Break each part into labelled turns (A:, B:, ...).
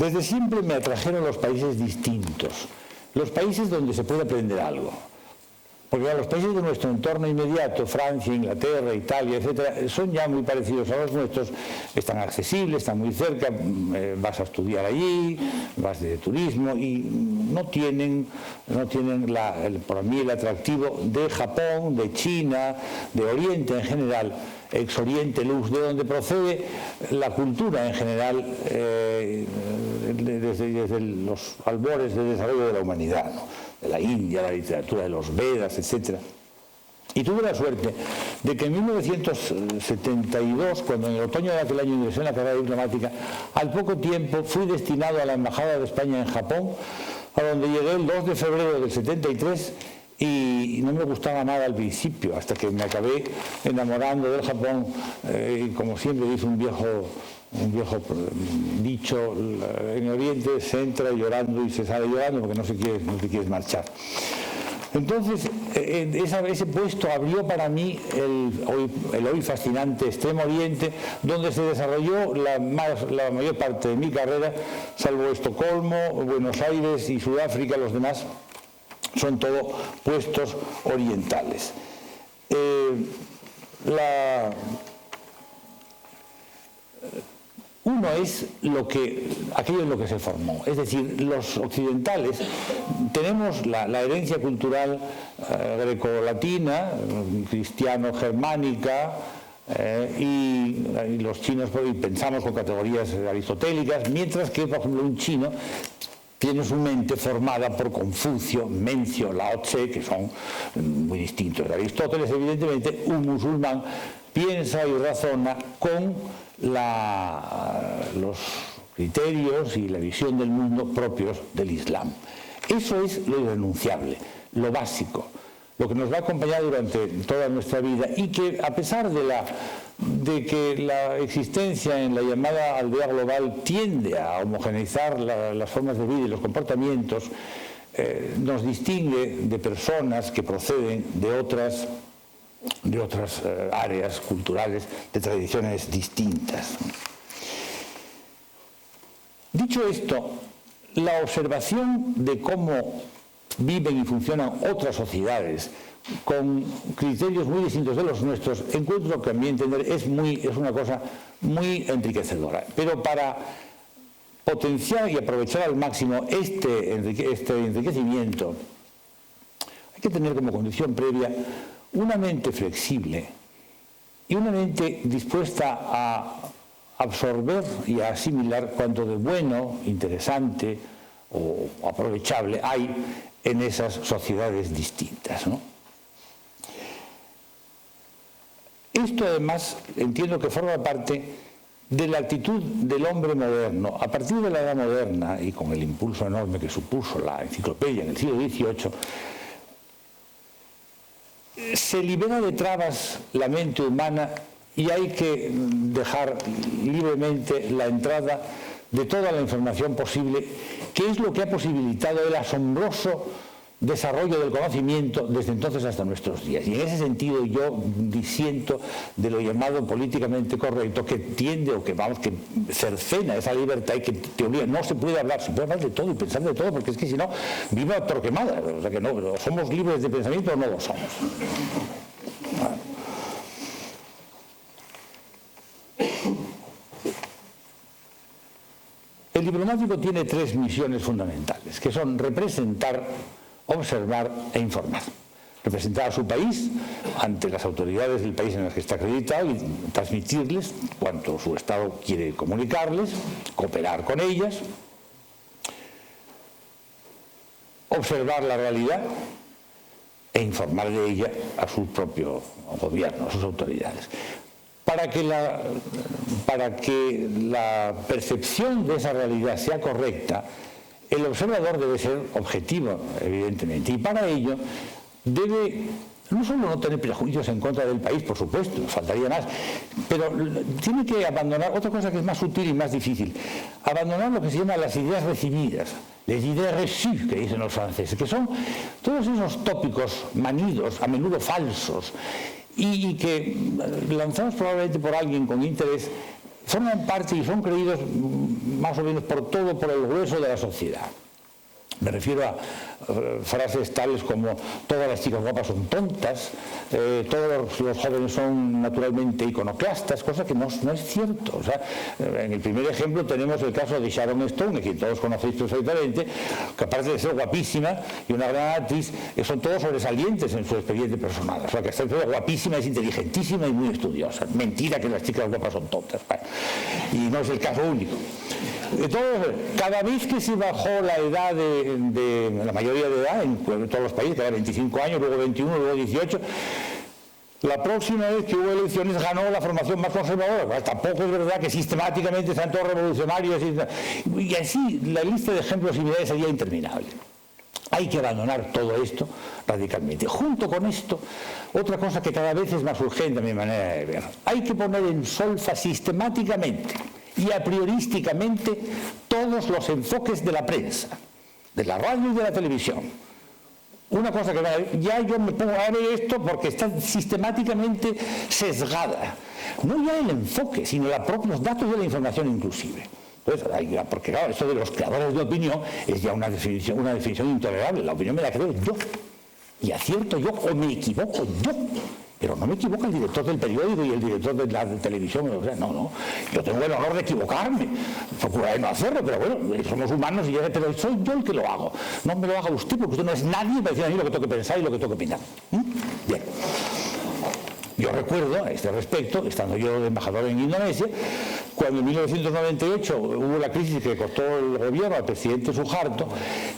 A: Desde siempre me atrajeron los países distintos, los países donde se puede aprender algo. Porque los países de nuestro entorno inmediato, Francia, Inglaterra, Italia, etcétera, son ya muy parecidos a los nuestros, están accesibles, están muy cerca, vas a estudiar allí, vas de turismo y no tienen para mí el atractivo de Japón, de China, de Oriente en general, ex Oriente Lux, de donde procede la cultura en general desde los albores del desarrollo de la humanidad, ¿no? De la India, la literatura de los Vedas, etc. Y tuve la suerte de que en 1972, cuando en el otoño de aquel año ingresé en la carrera diplomática, al poco tiempo fui destinado a la Embajada de España en Japón, a donde llegué el 2 de febrero del 73 y no me gustaba nada al principio, hasta que me acabé enamorando del Japón, y como siempre dice un viejo dicho, en Oriente se entra llorando y se sale llorando porque no te quieres marchar. Entonces, ese puesto abrió para mí el hoy fascinante Extremo Oriente, donde se desarrolló la mayor parte de mi carrera, salvo Estocolmo, Buenos Aires y Sudáfrica. Los demás son todo puestos orientales. Uno es aquello en lo que se formó, es decir, los occidentales tenemos la herencia cultural grecolatina, cristiano-germánica, y los chinos pensamos con categorías aristotélicas, mientras que, por ejemplo, un chino tiene su mente formada por Confucio, Mencio, Lao Tse, que son muy distintos de Aristóteles. Evidentemente, un musulmán piensa y razona con los criterios y la visión del mundo propios del Islam. Eso es lo irrenunciable, lo básico, lo que nos va a acompañar durante toda nuestra vida y que, a pesar de que la existencia en la llamada aldea global tiende a homogeneizar las formas de vida y los comportamientos, nos distingue de personas que proceden de otras áreas culturales, de tradiciones distintas. Dicho esto, la observación de cómo viven y funcionan otras sociedades con criterios muy distintos de los nuestros, encuentro que a mi entender es una cosa muy enriquecedora. Pero para potenciar y aprovechar al máximo este enriquecimiento, hay que tener como condición previa una mente flexible y una mente dispuesta a absorber y a asimilar cuanto de bueno, interesante o aprovechable hay en esas sociedades distintas, ¿no? Esto además entiendo que forma parte de la actitud del hombre moderno. A partir de la Edad Moderna y con el impulso enorme que supuso la enciclopedia en el siglo XVIII, se libera de trabas la mente humana y hay que dejar libremente la entrada de toda la información posible, que es lo que ha posibilitado el asombroso desarrollo del conocimiento desde entonces hasta nuestros días. Y en ese sentido yo disiento de lo llamado políticamente correcto, que tiende o que cercena esa libertad y que te obliga. No se puede hablar, se puede hablar de todo y pensar de todo, porque es que si no, viva Torquemada. O sea que no, somos libres de pensamiento o no lo somos. El diplomático tiene tres misiones fundamentales, que son representar, observar e informar. Representar a su país ante las autoridades del país en el que está acreditado y transmitirles cuanto su Estado quiere comunicarles, cooperar con ellas, observar la realidad e informar de ella a su propio gobierno, a sus autoridades. Para que la percepción de esa realidad sea correcta, el observador debe ser objetivo, evidentemente, y para ello debe no solo no tener prejuicios en contra del país, por supuesto, faltaría más, pero tiene que abandonar otra cosa que es más sutil y más difícil, abandonar lo que se llama las ideas recibidas, les ideas reçues, que dicen los franceses, que son todos esos tópicos manidos, a menudo falsos, y que lanzados probablemente por alguien con interés forman parte y son creídos más o menos por el grueso de la sociedad. Me refiero a frases tales como todas las chicas guapas son tontas, todos los jóvenes son naturalmente iconoclastas, cosa que no es cierto. O sea, en el primer ejemplo tenemos el caso de Sharon Stone, a quien todos conocéis perfectamente, que aparte de ser guapísima y una gran actriz, son todos sobresalientes en su expediente personal. O sea, que está guapísima, es inteligentísima y muy estudiosa. Mentira que las chicas guapas son tontas. Y no es el caso único. Entonces, cada vez que se bajó la edad de la mayoría de edad en todos los países, que era 25 años, luego 21, luego 18, la próxima vez que hubo elecciones ganó la formación más conservadora. Pues tampoco es verdad que sistemáticamente sean todos revolucionarios y así la lista de ejemplos similares sería interminable. Hay que abandonar todo esto radicalmente. Junto con esto, otra cosa que cada vez es más urgente a mi manera de ver, hay que poner en solfa sistemáticamente y a priorísticamente todos los enfoques de la prensa, de la radio y de la televisión. Una cosa que ya yo me pongo a ver esto porque está sistemáticamente sesgada. No ya el enfoque, sino los propios datos de la información inclusive. Entonces, porque claro, esto de los creadores de opinión es ya una definición intolerable. La opinión me la creo yo. Y acierto yo o me equivoco yo. Pero no me equivoca el director del periódico y el director de la televisión. O sea, no. Yo tengo el honor de equivocarme. Procuraré no hacerlo, pero bueno, somos humanos y pero soy yo el que lo hago. No me lo haga usted, porque usted no es nadie para decir a mí lo que tengo que pensar y lo que tengo que opinar. Bien. Yo recuerdo, a este respecto, estando yo de embajador en Indonesia, cuando en 1998 hubo la crisis que costó el gobierno al presidente Suharto,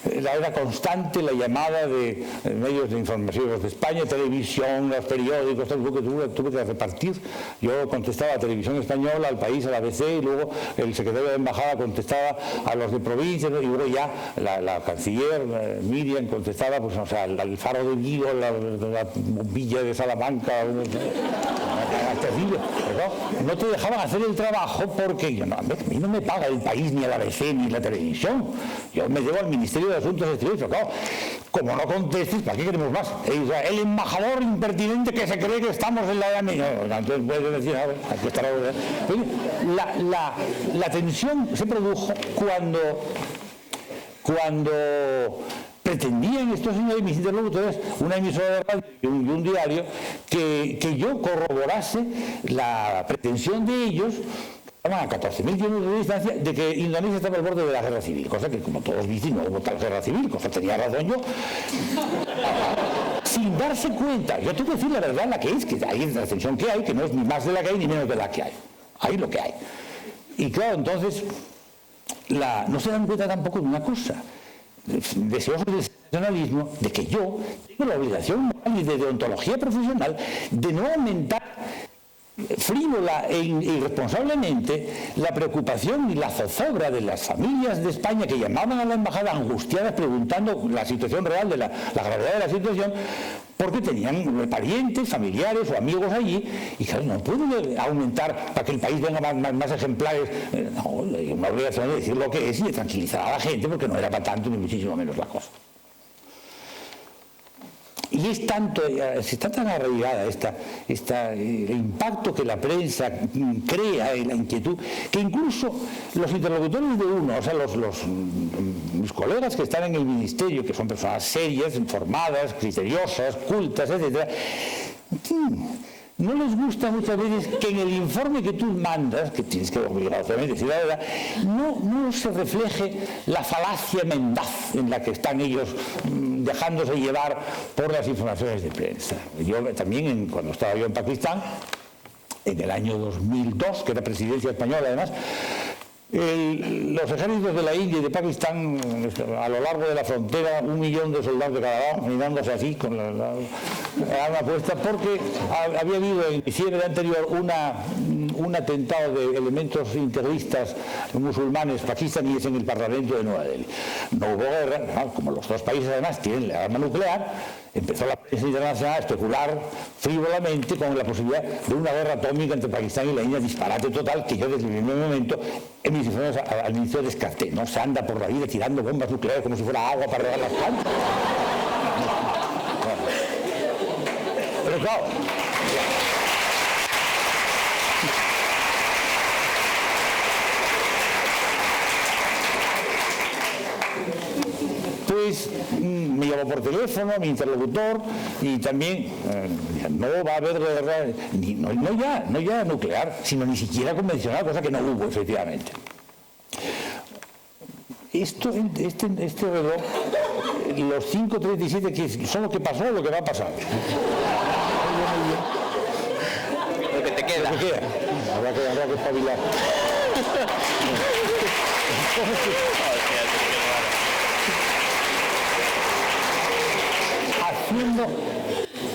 A: era constante la llamada de medios de información de España, televisión, los periódicos, todo que tuve que repartir. Yo contestaba a Televisión Española, al País, a la ABC, y luego el secretario de embajada contestaba a los de provincia, y luego ya la canciller Miriam contestaba, pues, o sea, el Faro de Vigo, la Villa de Salamanca. Terrible, no te dejaban hacer el trabajo porque a mí no me paga el País, ni el ABC, ni la televisión. Yo me debo al Ministerio de Asuntos Exteriores. Claro, como no contestes, ¿para qué queremos más? El embajador impertinente que se cree que estamos en la edad media. Entonces puedes decir, a ver, aquí está la tensión se produjo cuando pretendían estos señores, mis interlocutores, una emisora de radio y un diario, que yo corroborase la pretensión de ellos, a 14.000 kilómetros de distancia, de que Indonesia estaba al borde de la guerra civil, cosa que, como todos dicen, no hubo tal guerra civil, cosa tenía razón yo, sin darse cuenta. Yo tengo que decir la verdad, la que es, que hay la tensión que hay, que no es ni más de la que hay ni menos de la que hay. Hay lo que hay. Y claro, entonces, no se dan cuenta tampoco de una cosa, deseosos del sensacionalismo, de que yo tengo la obligación moral y de deontología profesional de no aumentar frívola e irresponsablemente la preocupación y la zozobra de las familias de España que llamaban a la embajada angustiadas preguntando la situación real de la gravedad de la situación, porque tenían parientes, familiares o amigos allí, y claro, no pueden aumentar para que el país venga más ejemplares. No, una obligación de decir lo que es y de tranquilizar a la gente, porque no era para tanto ni muchísimo menos la cosa. Y está tan arraigada el impacto que la prensa crea en la inquietud, que incluso los interlocutores de uno, o sea, mis colegas que están en el ministerio, que son personas serias, informadas, criteriosas, cultas, etc., no les gusta muchas veces que en el informe que tú mandas, que tienes que obligatoriamente decir la verdad, no se refleje la falacia mendaz en la que están ellos dejándose llevar por las informaciones de prensa. Yo también, cuando estaba yo en Pakistán, en el año 2002, que era presidencia española además, los ejércitos de la India y de Pakistán, a lo largo de la frontera, 1 millón de soldados de cada lado, mirándose así con la arma puesta, porque había habido en diciembre anterior un atentado de elementos integristas musulmanes pakistaníes en el Parlamento de Nueva Delhi. No hubo guerra, como los dos países además tienen la arma nuclear. Empezó la prensa internacional a especular frívolamente con la posibilidad de una guerra atómica entre Pakistán y la India, disparate total, que yo desde el primer momento en mis informes al inicio descarté. No se anda por la vida tirando bombas nucleares como si fuera agua para regar las plantas. Pero claro, es, me llamó por teléfono mi interlocutor y también no va a haber guerra, no ya nuclear, sino ni siquiera convencional, cosa que no hubo efectivamente. Este reloj, los 5:37 que son lo que pasó, lo que va a pasar.
B: Lo que te queda.
A: Lo que queda. Habrá que espabilar.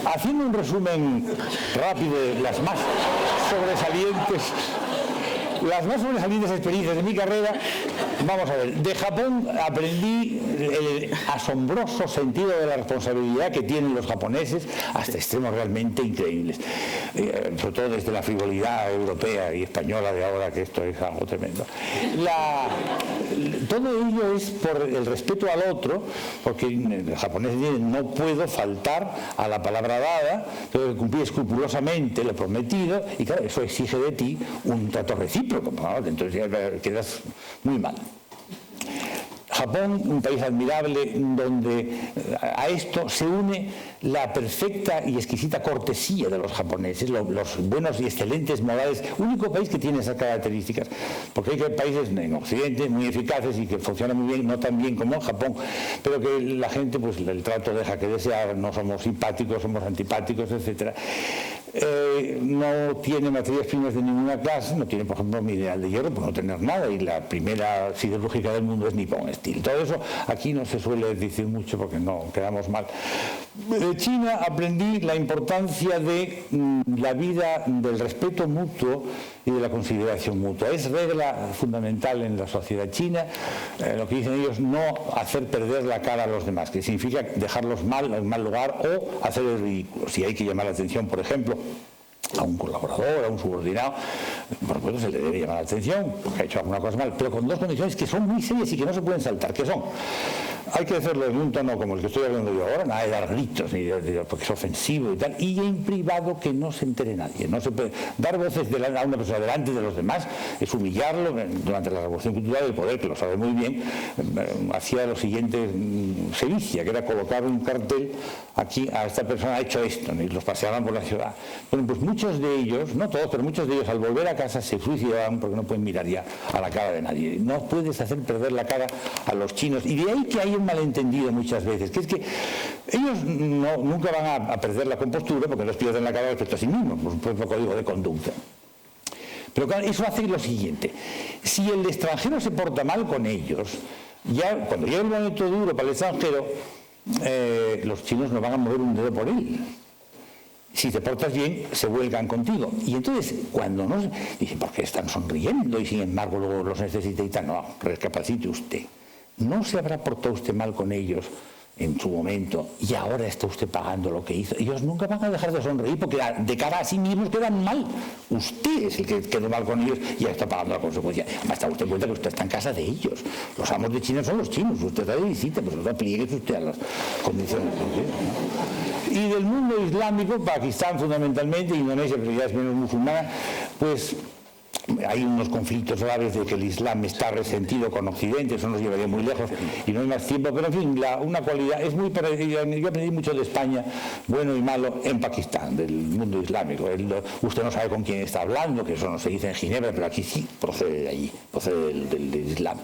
A: Haciendo un resumen rápido de las más sobresalientes experiencias de mi carrera, vamos a ver, de Japón aprendí el asombroso sentido de la responsabilidad que tienen los japoneses hasta extremos realmente increíbles, sobre todo desde la frivolidad europea y española de ahora, que esto es algo tremendo. Todo ello es por el respeto al otro, porque los japoneses dicen no puedo faltar a la palabra dada, tengo que cumplir escrupulosamente lo prometido, y claro, eso exige de ti un trato recíproco, ¿no? Entonces ya quedas muy mal. Japón, un país admirable donde a esto se une la perfecta y exquisita cortesía de los japoneses, los buenos y excelentes modales, único país que tiene esas características, porque hay países en Occidente muy eficaces y que funcionan muy bien, no tan bien como en Japón, pero que la gente, pues el trato deja que desear, no somos simpáticos, somos antipáticos, etc. No tiene materias primas de ninguna clase, no tiene, por ejemplo, mineral de hierro, por no tener nada, y la primera siderúrgica del mundo es Nippon Steel. Todo eso aquí no se suele decir mucho porque no quedamos mal. De China aprendí la importancia de la vida del respeto mutuo y de la consideración mutua. Es regla fundamental en la sociedad china, lo que dicen ellos, no hacer perder la cara a los demás, que significa dejarlos en mal lugar o hacer el ridículo. Si hay que llamar la atención, por ejemplo, a un colaborador, a un subordinado, por supuesto se le debe llamar la atención porque ha hecho alguna cosa mal, pero con dos condiciones que son muy serias y que no se pueden saltar, que son: hay que hacerlo en un tono como el que estoy hablando yo ahora, nada de dar gritos, porque es ofensivo y tal, y en privado que no se entere nadie. No se puede dar voces a una persona delante de los demás, es humillarlo. Durante la Revolución Cultural del Poder, que lo sabe muy bien, hacía lo siguiente sevicia, que era colocar un cartel: aquí a esta persona ha hecho esto, y los paseaban por la ciudad. Bueno, pues muchos de ellos, no todos, pero muchos de ellos al volver a casa se suicidaban porque no pueden mirar ya a la cara de nadie. No puedes hacer perder la cara a los chinos, y de ahí que hay un malentendido muchas veces, que es que ellos nunca van a perder la compostura porque no pierden la cara respecto a sí mismos, por su propio código de conducta. Pero claro, eso hace lo siguiente: si el extranjero se porta mal con ellos, ya cuando llega el momento duro para el extranjero, los chinos no van a mover un dedo por él. Si te portas bien, se vuelcan contigo. Y entonces, cuando no... Dicen, ¿por qué están sonriendo? Y sin embargo luego los necesita y tal. No, recapacite usted. ¿No se habrá portado usted mal con ellos en su momento y ahora está usted pagando lo que hizo? Ellos nunca van a dejar de sonreír porque de cara a sí mismos quedan mal. Usted es el que quedó mal con ellos y ya está pagando la consecuencia. Además, está usted en cuenta que usted está en casa de ellos. Los amos de China son los chinos. Usted está de visita, pues no pliegue usted a las condiciones. Y del mundo islámico, Pakistán fundamentalmente, Indonesia, pero ya es menos musulmana, pues hay unos conflictos graves de que el Islam está resentido con Occidente, eso nos llevaría muy lejos y no hay más tiempo, pero en fin, una cualidad es muy parecida. Yo aprendí mucho de España, bueno y malo, en Pakistán, del mundo islámico. Usted no sabe con quién está hablando, que eso no se dice en Ginebra, pero aquí sí procede de allí, procede del Islam.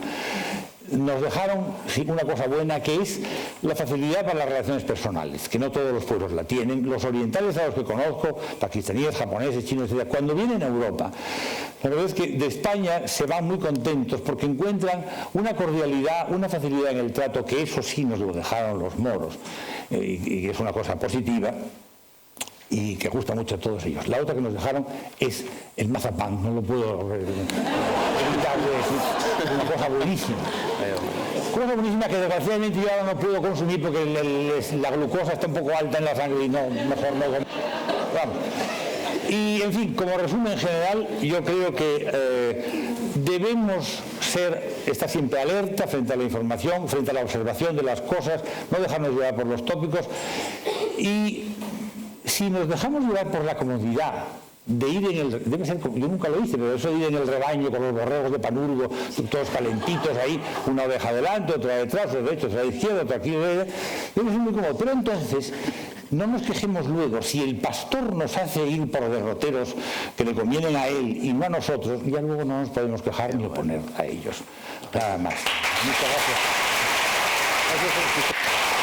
A: Nos dejaron una cosa buena, que es la facilidad para las relaciones personales, que no todos los pueblos la tienen. Los orientales a los que conozco, pakistaníes, japoneses, chinos, etc., cuando vienen a Europa, la verdad es que de España se van muy contentos porque encuentran una cordialidad, una facilidad en el trato, que eso sí nos lo dejaron los moros, y que es una cosa positiva y que gusta mucho a todos ellos. La otra que nos dejaron es el mazapán, no lo puedo evitar de decir, es una cosa buenísima. Cosa buenísima que desgraciadamente yo ahora no puedo consumir porque la glucosa está un poco alta en la sangre y no, mejor no. Vamos. Y en fin, como resumen general, yo creo que debemos estar siempre alerta frente a la información, frente a la observación de las cosas, no dejarnos llevar por los tópicos, y si nos dejamos llevar por la comodidad de ir en el, debe ser, yo nunca lo hice, pero eso de ir en el rebaño con los borregos de Panurgo, todos calentitos ahí, una oveja adelante, otra detrás, otra derecha, otra izquierda, otra aquí, debe ser muy cómodo. Pero entonces, no nos quejemos luego, si el pastor nos hace ir por derroteros que le convienen a él y no a nosotros, ya luego no nos podemos quejar ni oponer a ellos. Nada más. Muchas gracias. Gracias.